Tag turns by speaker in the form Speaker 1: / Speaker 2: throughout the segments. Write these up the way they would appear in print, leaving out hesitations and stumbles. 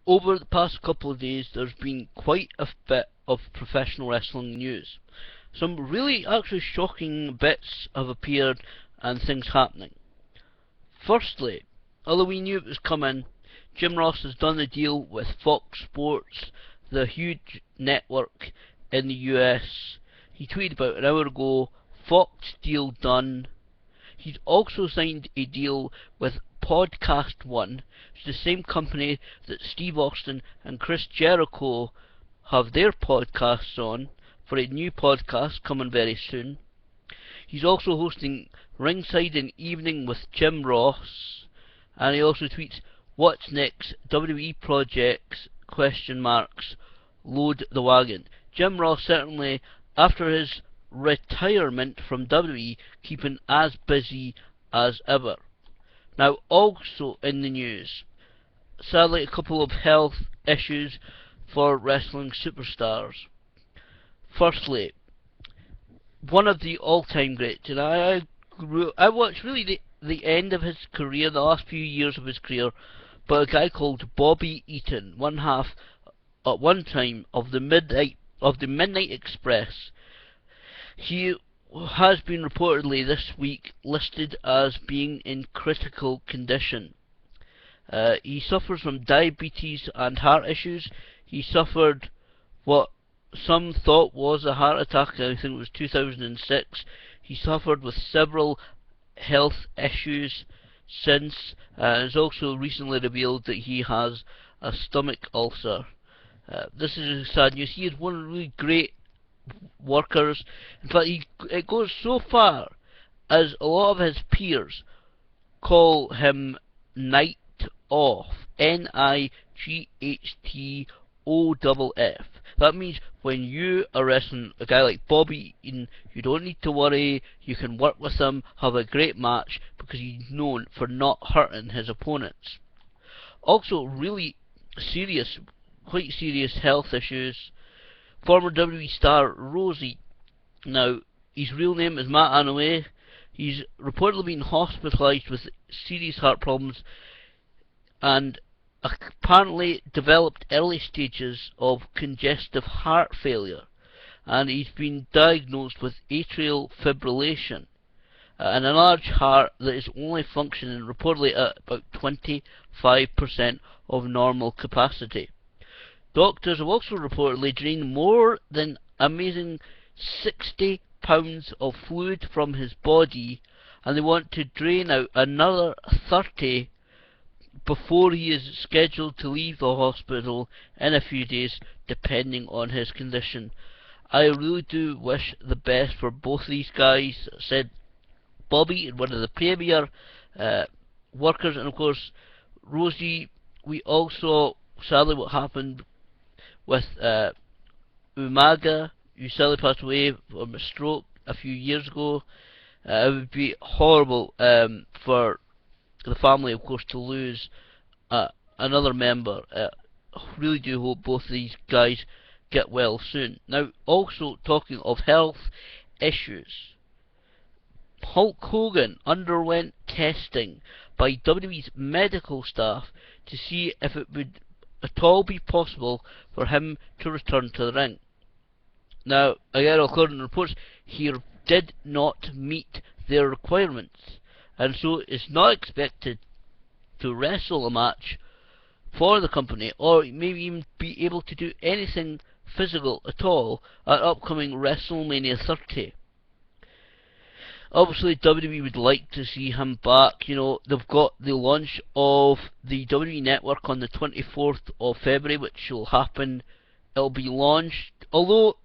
Speaker 1: Over the past couple of days, there's been quite a bit of professional wrestling news. Some really actually shocking bits have appeared and things happening. Firstly, although we knew it was coming, Jim Ross has done a deal with Fox Sports, the huge network in the US. He tweeted about an hour ago, Fox deal done. He's also signed a deal with Podcast One, which is the same company that Steve Austin and Chris Jericho have their podcasts on, for a new podcast coming very soon. He's also hosting Ringside in Evening with Jim Ross, and he also tweets, "What's next? WWE projects? Question marks. Load the wagon." Jim Ross certainly, after his retirement from WWE, keeping as busy as ever. Now, also in the news, sadly a couple of health issues for wrestling superstars. Firstly, one of the all-time greats, and I watched really the end of his career, the last few years of his career, but a guy called Bobby Eaton, one half at one time of the Midnight Express. He has been reportedly this week listed as being in critical condition. He suffers from diabetes and heart issues. He suffered what some thought was a heart attack, I think it was 2006. He suffered with several health issues since. It's also recently revealed that he has a stomach ulcer. This is sad news. He is one of the really great workers. In fact, it goes so far as a lot of his peers call him Night Off. Nightoff. That means when you are wrestling a guy like Bobby Eaton, you don't need to worry. You can work with him, have a great match, because he's known for not hurting his opponents. Also, really serious, quite serious health issues. Former WWE star Rosie. Now, his real name is Matt Anoa'i. He's reportedly been hospitalised with serious heart problems and apparently developed early stages of congestive heart failure. And he's been diagnosed with atrial fibrillation and a large heart that is only functioning reportedly at about 25% of normal capacity. Doctors have also reportedly drained more than amazing 60 pounds of fluid from his body, and they want to drain out another 30 before he is scheduled to leave the hospital in a few days, depending on his condition. I really do wish the best for both these guys. Said Bobby, one of the premier workers, and of course Rosie. We also, sadly, what happened with Umaga, who sadly passed away from a stroke a few years ago. It would be horrible for the family, of course, to lose another member. Really do hope both of these guys get well soon. Now, also talking of health issues, Hulk Hogan underwent testing by WWE's medical staff to see if it would at all be possible for him to return to the ring. Now, again, according to reports, he did not meet their requirements, and so is not expected to wrestle a match for the company, or maybe even be able to do anything physical at all at upcoming WrestleMania 30. Obviously, WWE would like to see him back. You know, they've got the launch of the WWE Network on the 24th of February, which will happen. It'll be launched, although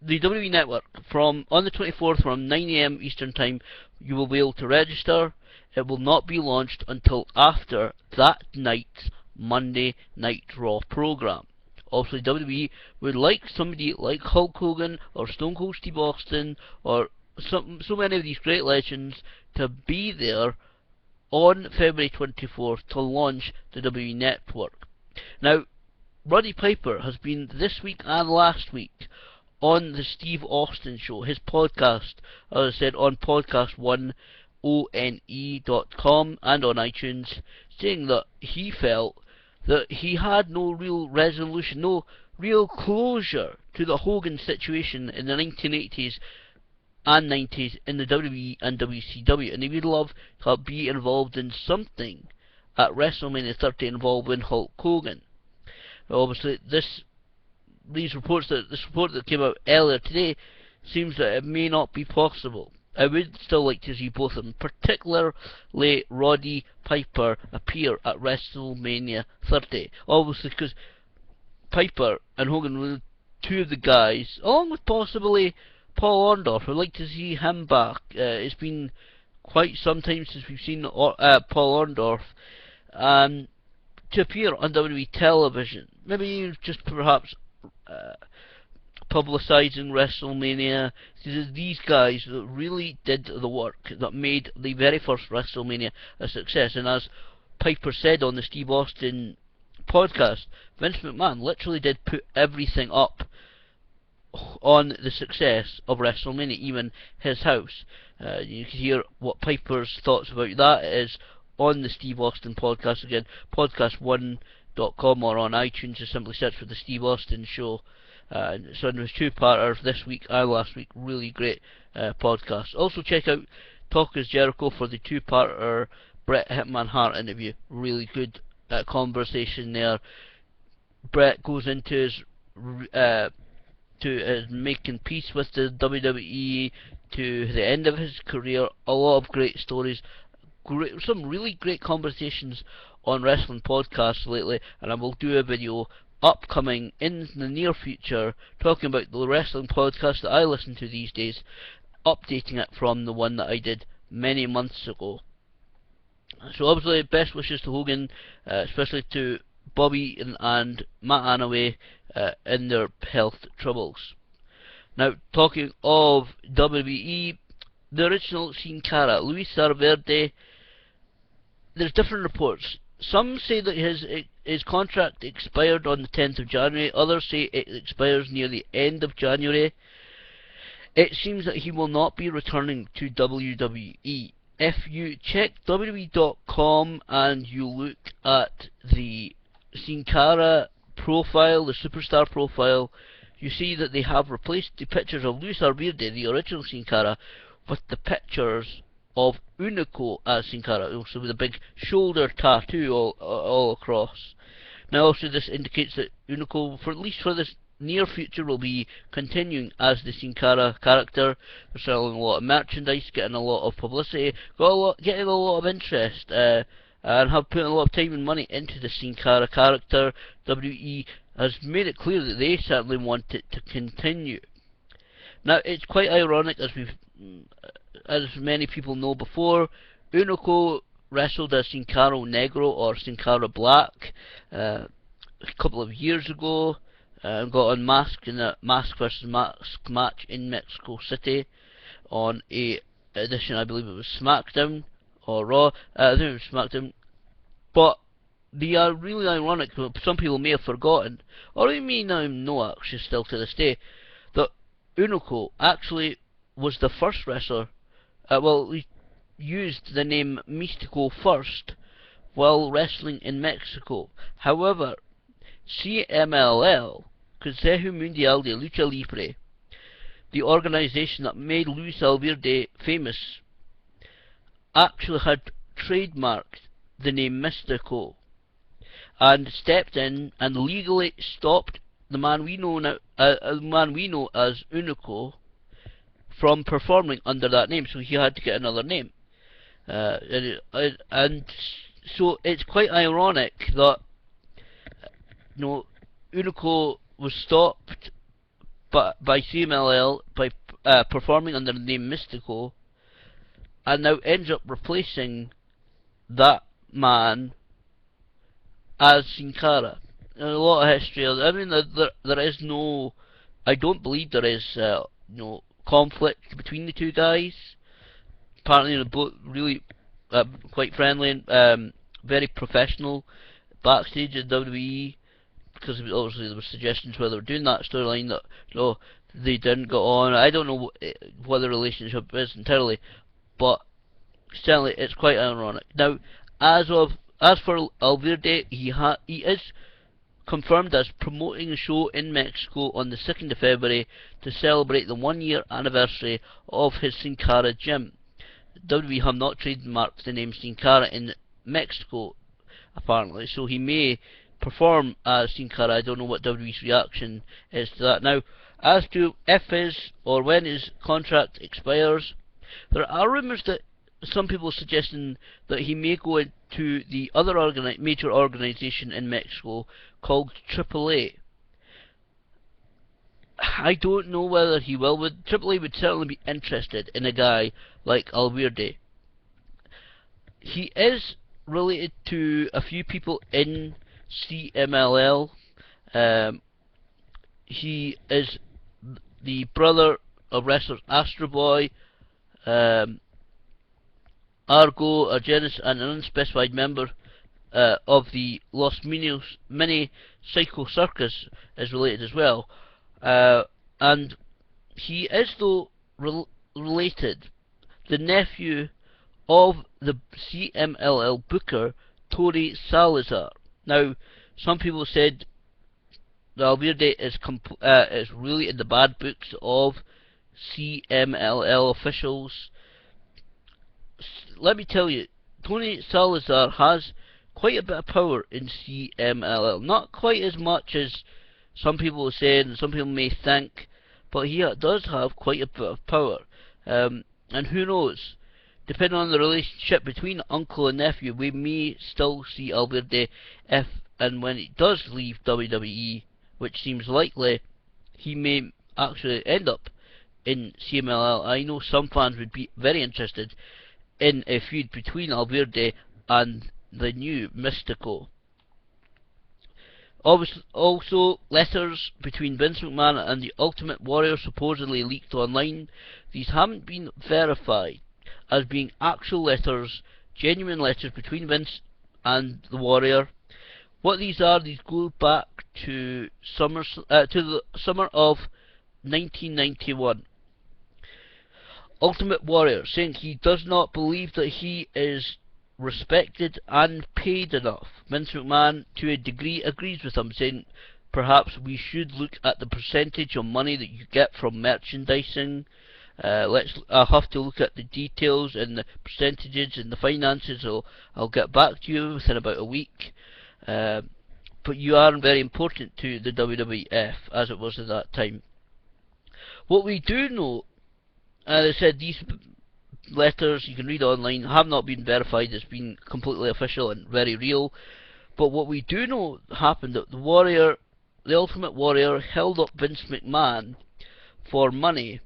Speaker 1: the WWE Network, on the 24th from 9 AM Eastern Time, you will be able to register. It will not be launched until after that night's Monday Night Raw program. Obviously, WWE would like somebody like Hulk Hogan or Stone Cold Steve Austin or so many of these great legends to be there on February 24th to launch the WWE Network. Now, Roddy Piper has been this week and last week on the Steve Austin Show, his podcast, as I said, on Podcast One, one.com, and on iTunes, saying that he felt that he had no real resolution, no real closure to the Hogan situation in the 1980s and 90s in the WWE and WCW, and he would love to be involved in something at WrestleMania 30 involving Hulk Hogan. Obviously, this report that came out earlier today seems that it may not be possible. I would still like to see both of them, particularly Roddy Piper, appear at WrestleMania 30. Obviously, because Piper and Hogan were two of the guys, along with possibly Paul Orndorff. I'd like to see him back. It's been quite some time since we've seen Paul Orndorff to appear on WWE television. Maybe just perhaps publicising WrestleMania. These guys that really did the work that made the very first WrestleMania a success. And as Piper said on the Steve Austin podcast, Vince McMahon literally did put everything up on the success of WrestleMania, even his house. You can hear what Piper's thoughts about that is on the Steve Austin podcast. Again, podcast1.com, or on iTunes, just simply search for the Steve Austin Show. So it was two-parters this week and last week. Really great podcast. Also check out Talk Is Jericho for the two-parter Bret Hitman Hart interview. Really good conversation there. Bret goes into his making peace with the WWE, to the end of his career. A lot of great stories, some really great conversations on wrestling podcasts lately, and I will do a video upcoming in the near future talking about the wrestling podcast that I listen to these days, updating it from the one that I did many months ago. So obviously, best wishes to Hogan, especially to Bobby and Matt Annaway in their health troubles. Now, talking of WWE, the original Sin Cara, Luis Alverde, there's different reports. Some say that his contract expired on the 10th of January, others say it expires near the end of January. It seems that he will not be returning to WWE. If you check WWE.com and you look at the Sin Cara profile, the superstar profile, you see that they have replaced the pictures of Luis Alverde, the original Sin Cara, with the pictures of Unico as Sin Cara, also with a big shoulder tattoo all across. Now also this indicates that Unico, for at least for this near future, will be continuing as the Sin Cara character. They're selling a lot of merchandise, getting a lot of publicity, getting a lot of interest, and have put a lot of time and money into the Sin Cara character. WWE has made it clear that they certainly want it to continue. Now it's quite ironic, as many people know before, Unico wrestled as Sin Cara Negro or Sin Cara Black a couple of years ago, and got unmasked in a mask versus mask match in Mexico City on a edition, I believe it was SmackDown or Raw. I think it was SmackDown. But they are really ironic. Some people may have forgotten, or they may now know actually still to this day, that Unico actually was the first wrestler. He used the name Místico first while wrestling in Mexico. However, CMLL, Consejo Mundial de Lucha Libre, the organization that made Luis Alverde famous, actually had trademarked the name Místico and stepped in and legally stopped the man we know as Unico from performing under that name, so he had to get another name. And so it's quite ironic that Unico was stopped by CMLL by performing under the name Místico, and now ends up replacing that man as Sin Cara. A lot of history. I mean, there is no. I don't believe there is no conflict between the two guys. Apparently, they're both really quite friendly and very professional backstage at WWE. Because obviously there were suggestions where they were doing that storyline that they didn't go on. I don't know what the relationship is entirely, but certainly it's quite ironic. Now, as of As for Alverde, he is confirmed as promoting a show in Mexico on the 2nd of February to celebrate the 1 year anniversary of his Sin Cara gym. WWE have not trademarked the name Sin Cara in Mexico, apparently, so he may perform as Sin Cara. I don't know what WWE's reaction is to that. Now, as to if his or when his contract expires, there are rumours that some people suggesting that he may go into the other major organisation in Mexico called AAA. I don't know whether he will, but AAA would certainly be interested in a guy like Alverde. He is related to a few people in CMLL. He is the brother of wrestlers Astro Boy, Argo, Argenis, and an unspecified member of the Los Mini Psycho Circus is related as well. And he is, though, related, the nephew of the CMLL booker, Tori Salazar. Now, some people said that Alverde is really in the bad books of CMLL officials. Let me tell you, Tony Salazar has quite a bit of power in CMLL. Not quite as much as some people say and some people may think, but he does have quite a bit of power. And who knows, depending on the relationship between uncle and nephew, we may still see Alverde if and when he does leave WWE, which seems likely. He may actually end up in CMLL. I know some fans would be very interested in a feud between Alverde and the new Mystico. Also, letters between Vince McMahon and the Ultimate Warrior supposedly leaked online. These haven't been verified as being actual letters, genuine letters between Vince and the Warrior. What these are, these go back to the summer of 1991. Ultimate Warrior saying he does not believe that he is respected and paid enough. Vince McMahon, to a degree, agrees with him, saying perhaps we should look at the percentage of money that you get from merchandising. I'll have to look at the details and the percentages and the finances. I'll get back to you within about a week. But you are very important to the WWF, as it was at that time. What we do know, as I said, these letters you can read online have not been verified as being completely official and very real. But what we do know happened, that the Ultimate Warrior, held up Vince McMahon for money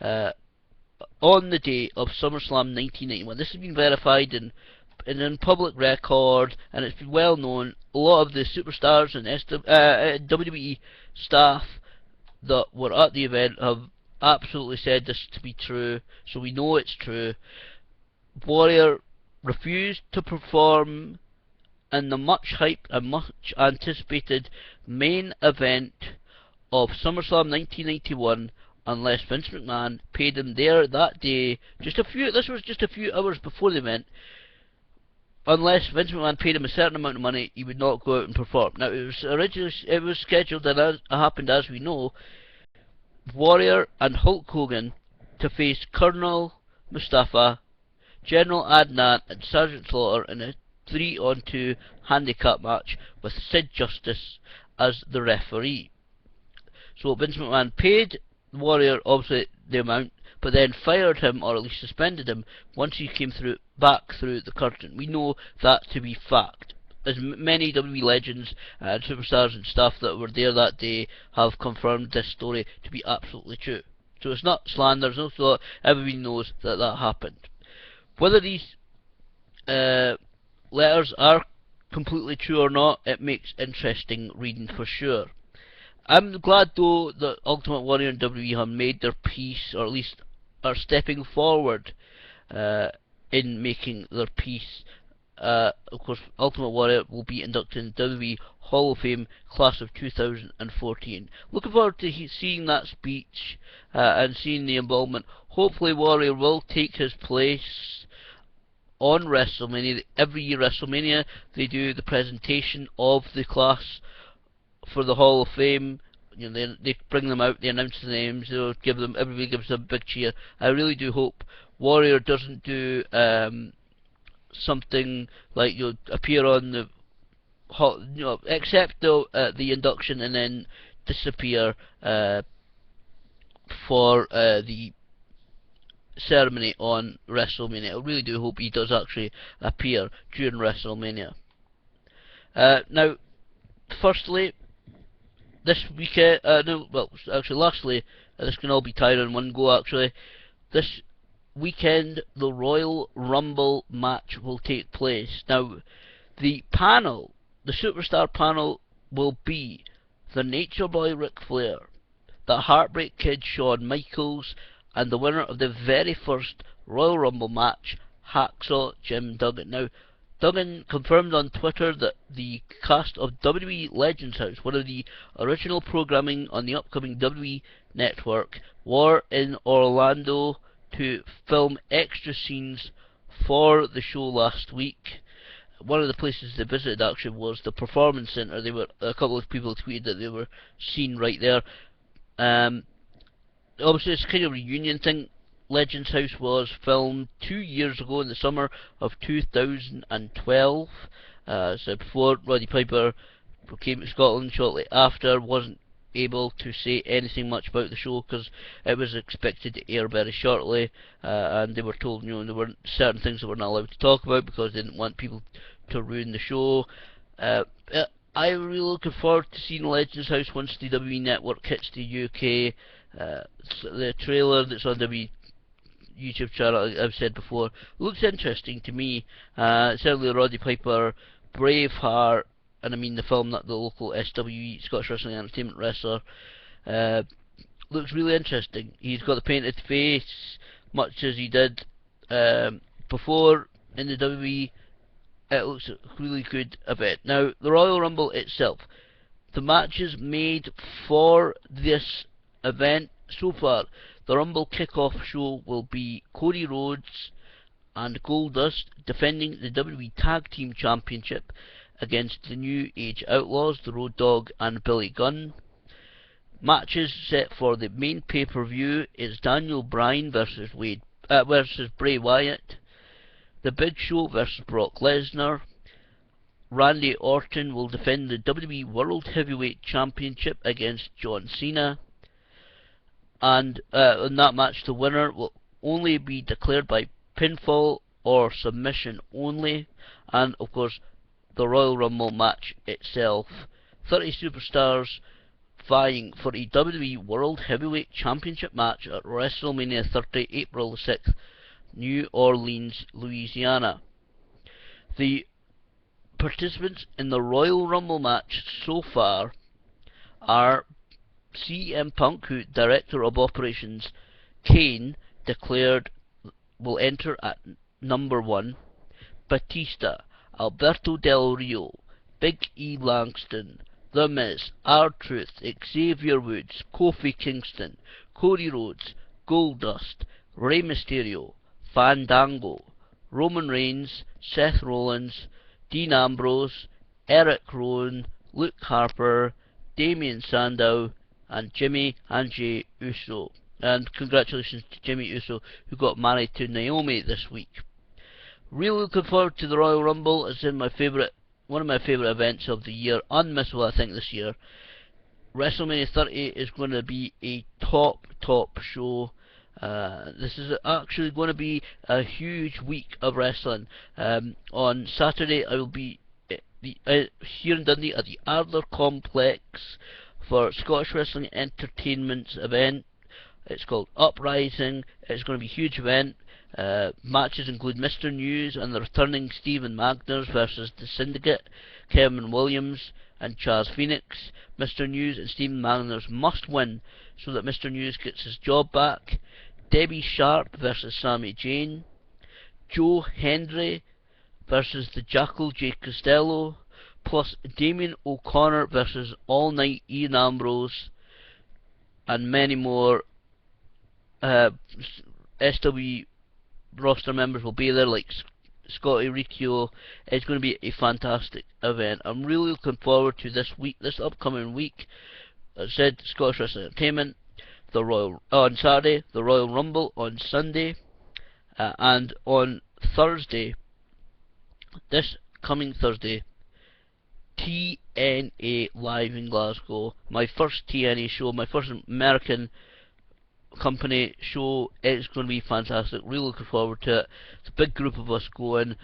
Speaker 1: on the day of SummerSlam 1991. This has been verified in public record, and it's been well known. A lot of the superstars and WWE staff that were at the event have absolutely said this to be true, so we know it's true. Warrior refused to perform in the much hyped and much anticipated main event of SummerSlam 1991 unless Vince McMahon paid him there that day. This was just a few hours before the event. Unless Vince McMahon paid him a certain amount of money, he would not go out and perform. Now, it was scheduled, and as happened, as we know, Warrior and Hulk Hogan to face Colonel Mustafa, General Adnan, and Sergeant Slaughter in a 3-on-2 handicap match with Sid Justice as the referee. So Vince McMahon paid Warrior obviously the amount, but then fired him, or at least suspended him, once he came back through the curtain. We know that to be fact, as many WWE legends and superstars and stuff that were there that day have confirmed this story to be absolutely true. So it's not slander, it's not that everybody knows that happened. Whether these letters are completely true or not, it makes interesting reading for sure. I'm glad though that Ultimate Warrior and WWE have made their peace, or at least are stepping forward in making their peace. Of course, Ultimate Warrior will be inducted in WWE Hall of Fame class of 2014. Looking forward to seeing that speech and seeing the involvement. Hopefully Warrior will take his place on WrestleMania. Every year WrestleMania they do the presentation of the class for the Hall of Fame. You know, they bring them out, they announce the names, they give them, everybody gives them a big cheer. I really do hope Warrior doesn't do something like appear on the accept the induction and then disappear for the ceremony on WrestleMania. I really do hope he does actually appear during WrestleMania. Now, firstly, this weekend, lastly, this can all be tied in one go actually. This weekend, the Royal Rumble match will take place. Now, the panel, the superstar panel, will be the Nature Boy Ric Flair, the Heartbreak Kid Shawn Michaels, and the winner of the very first Royal Rumble match, Hacksaw Jim Duggan. Now, Duggan confirmed on Twitter that the cast of WWE Legends House, one of the original programming on the upcoming WWE network, were in Orlando to film extra scenes for the show last week. One of the places they visited actually was the Performance Center. A couple of people tweeted that they were seen right there. Obviously, it's kind of a reunion thing. Legends House was filmed 2 years ago in the summer of 2012. So before Roddy Piper came to Scotland shortly after, wasn't able to say anything much about the show because it was expected to air very shortly, and they were told, there weren't certain things they were not allowed to talk about because they didn't want people to ruin the show. I'm really looking forward to seeing Legends House once the WWE Network hits the UK. The trailer that's on the YouTube channel, I've said before, looks interesting to me. Certainly Roddy Piper, Braveheart, and I mean the film, not the local SWE, Scottish Wrestling Entertainment Wrestler, looks really interesting. He's got the painted face, much as he did before in the WWE. It looks a really good event. Now, the Royal Rumble itself, the matches made for this event so far, the Rumble kickoff show will be Cody Rhodes and Goldust defending the WWE Tag Team Championship against the New Age Outlaws, the Road Dogg and Billy Gunn. Matches set for the main pay-per-view is Daniel Bryan versus Bray Wyatt, The Big Show versus Brock Lesnar. Randy Orton will defend the WWE World Heavyweight Championship against John Cena. And in that match, the winner will only be declared by pinfall or submission only. And of course, the Royal Rumble match itself, 30 superstars vying for a WWE World Heavyweight Championship match at WrestleMania 30, April 6th, New Orleans, Louisiana. The participants in the Royal Rumble match so far are CM Punk, who, Director of Operations Kane, declared will enter at number 1, Batista, Alberto Del Rio, Big E Langston, The Miz, R-Truth, Xavier Woods, Kofi Kingston, Cody Rhodes, Goldust, Rey Mysterio, Fandango, Roman Reigns, Seth Rollins, Dean Ambrose, Eric Rowan, Luke Harper, Damien Sandow, and Jimmy and Jey Uso. And congratulations to Jimmy Uso, who got married to Naomi this week. Really looking forward to the Royal Rumble. It's one of my favourite events of the year, unmissable I think this year. WrestleMania 30 is going to be a top show. This is actually going to be a huge week of wrestling. On Saturday I will be here in Dundee at the Ardler Complex for Scottish Wrestling Entertainment's event. It's called Uprising. It's going to be a huge event. Matches include Mr. News and the returning Stephen Magners versus the Syndicate, Kevin Williams and Charles Phoenix. Mr. News and Stephen Magners must win so that Mr. News gets his job back. Debbie Sharp versus Sami Zayn. Joe Hendry versus the Jackal J. Costello. Plus Damien O'Connor versus All Night Ian Ambrose. And many more SW roster members will be there, like Scotty Riccio. It's going to be a fantastic event. I'm really looking forward to this upcoming week. As I said, Scottish Wrestling Entertainment, the Royal on Saturday, the Royal Rumble on Sunday, and on Thursday, this coming Thursday, TNA Live in Glasgow. My first TNA show, my first American company show. It's going to be fantastic. Really looking forward to it. It's a big group of us going.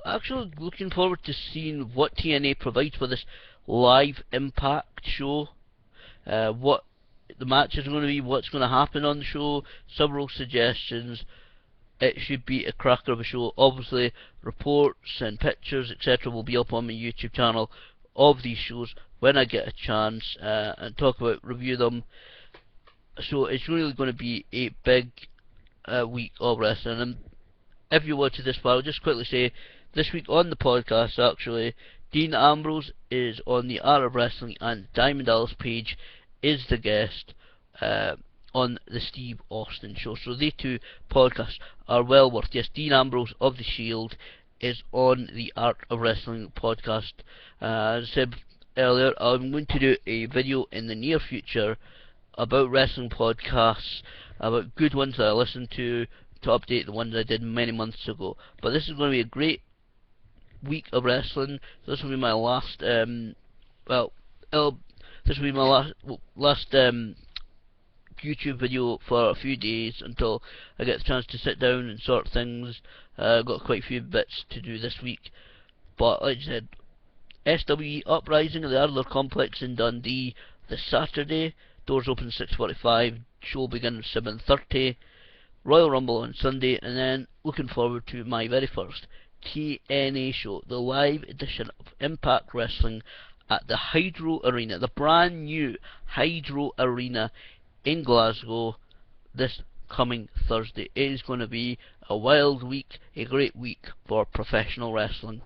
Speaker 1: Actually looking forward to seeing what TNA provides for this live Impact show. What the matches are going to be, what's going to happen on the show, several suggestions. It should be a cracker of a show. Obviously, reports and pictures, etc., will be up on my YouTube channel of these shows when I get a chance and talk about, review them. So it's really going to be a big week of wrestling. And if you watch this far, I'll just quickly say this week on the podcast, actually, Dean Ambrose is on the Art of Wrestling, and Diamond Dallas Page is the guest on the Steve Austin Show. So they two podcasts are well worth. Yes, Dean Ambrose of The Shield is on the Art of Wrestling podcast. As I said earlier, I'm going to do a video in the near future about wrestling podcasts, about good ones that I listen to update the ones I did many months ago. But this is going to be a great week of wrestling. This will be my last this will be my last YouTube video for a few days until I get the chance to sit down and sort things. I've got quite a few bits to do this week, but like I said, SWE Uprising at the Adler Complex in Dundee this Saturday. Doors open 6:45. Show begins 7:30. Royal Rumble on Sunday, and then looking forward to my very first TNA show, the live edition of Impact Wrestling at the Hydro Arena, the brand new Hydro Arena in Glasgow this coming Thursday. It is going to be a wild week, a great week for professional wrestling.